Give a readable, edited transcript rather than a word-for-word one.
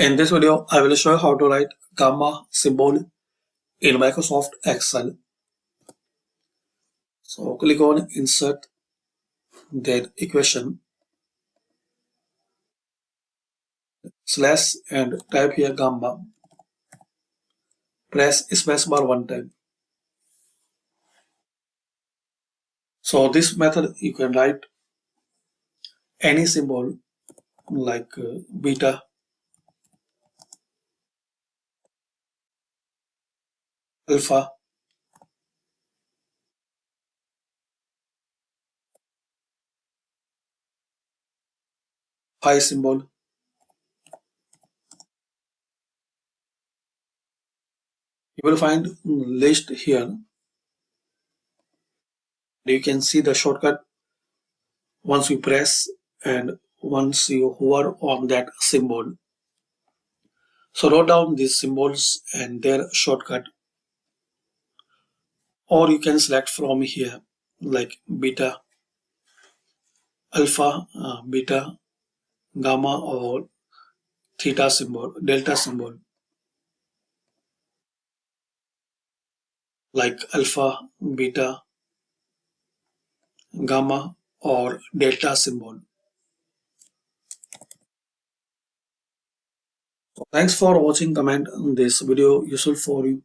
In this video, I will show you how to write gamma symbol in Microsoft Excel. So click on Insert, then Equation, slash and type here gamma. Press spacebar one time. So this method you can write any symbol like beta, alpha, pi symbol. You will find list here. You can see the shortcut once you press and once you hover on that symbol. So write down these symbols and their shortcut, or you can select from here like beta, alpha, beta, gamma, or theta symbol, delta symbol like alpha, beta, gamma, or delta symbol. Thanks for watching. Comment this video useful for you.